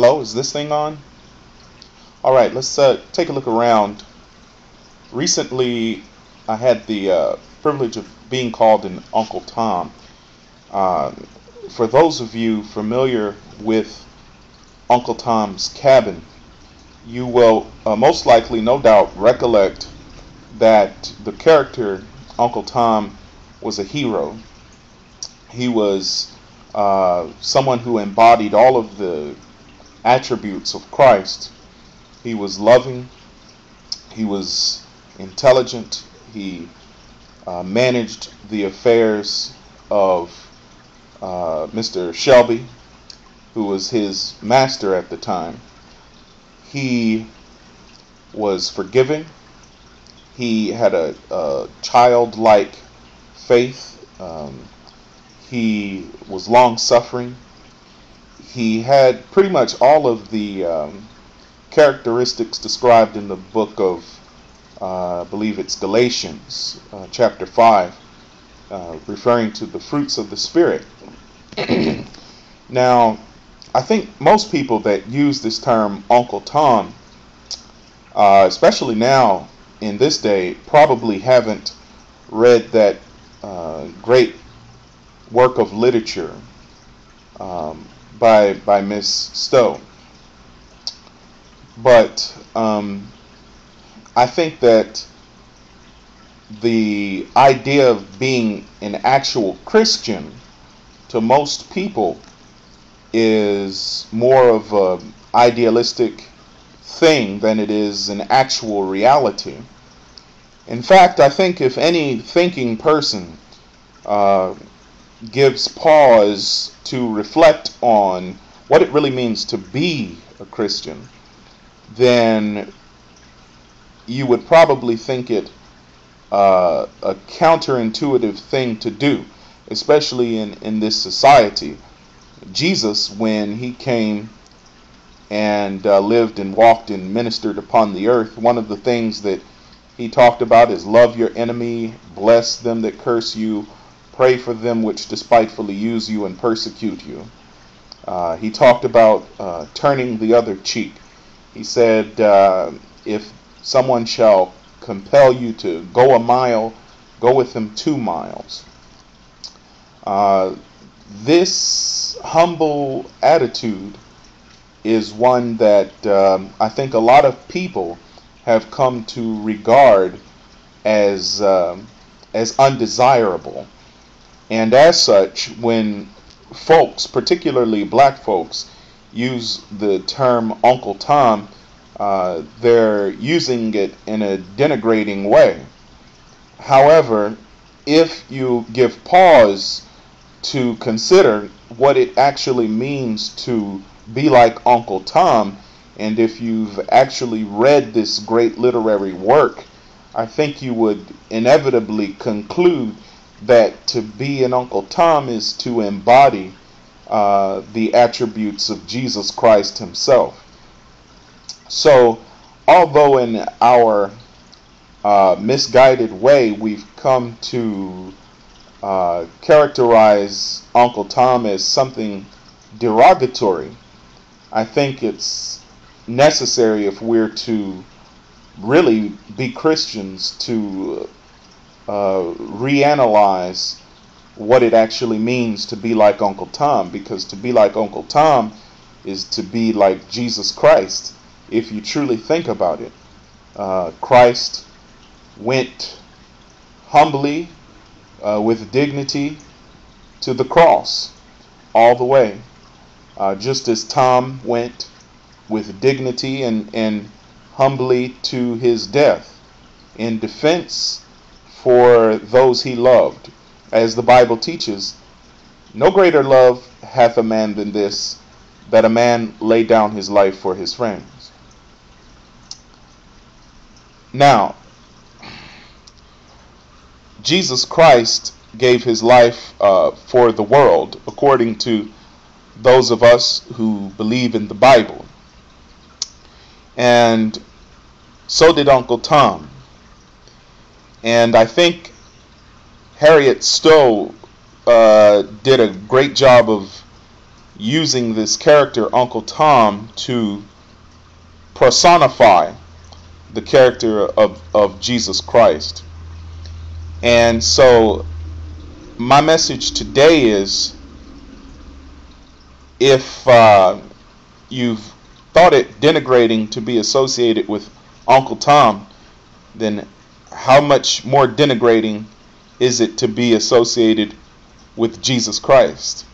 Hello, is this thing on? All right, let's take a look around. Recently, I had the privilege of being called an Uncle Tom. Uh, for those of you familiar with Uncle Tom's Cabin, you will most likely, no doubt, recollect that the character Uncle Tom was a hero. He was someone who embodied all of the attributes of Christ. He was loving, he was intelligent, he managed the affairs of Mr. Shelby, who was his master at the time. He was forgiving, he had a childlike faith, he was long-suffering, he had pretty much all of the characteristics described in the book of, I believe it's Galatians, chapter 5, referring to the fruits of the Spirit. Now, I think most people that use this term Uncle Tom, especially now in this day, probably haven't read that great work of literature by Miss Stowe. But I think that the idea of being an actual Christian to most people is more of an idealistic thing than it is an actual reality. In fact, I think if any thinking person gives pause to reflect on what it really means to be a Christian, then you would probably think it a counterintuitive thing to do, especially in this society. Jesus, when he came and lived and walked and ministered upon the earth, one of the things that he talked about is love your enemy, bless them that curse you, pray for them which despitefully use you and persecute you. He talked about turning the other cheek. He said, if someone shall compel you to go a mile, go with them 2 miles. This humble attitude is one that I think a lot of people have come to regard as undesirable. And as such, when folks, particularly black folks, use the term Uncle Tom, they're using it in a denigrating way. However, if you give pause to consider what it actually means to be like Uncle Tom, and if you've actually read this great literary work, I think you would inevitably conclude that to be an Uncle Tom is to embody the attributes of Jesus Christ himself. So, although in our misguided way we've come to characterize Uncle Tom as something derogatory, I think it's necessary, if we're to really be Christians, to reanalyze what it actually means to be like Uncle Tom, because to be like Uncle Tom is to be like Jesus Christ. If you truly think about it, Christ went humbly, with dignity, to the cross, all the way, just as Tom went with dignity and humbly to his death in defense for those he loved. As the Bible teaches, no greater love hath a man than this, that a man lay down his life for his friends. Now, Jesus Christ gave his life for the world, according to those of us who believe in the Bible. And so did Uncle Tom. And I think Harriet Stowe did a great job of using this character Uncle Tom to personify the character of Jesus Christ. And so my message today is, if you've thought it denigrating to be associated with Uncle Tom, then how much more denigrating is it to be associated with Jesus Christ?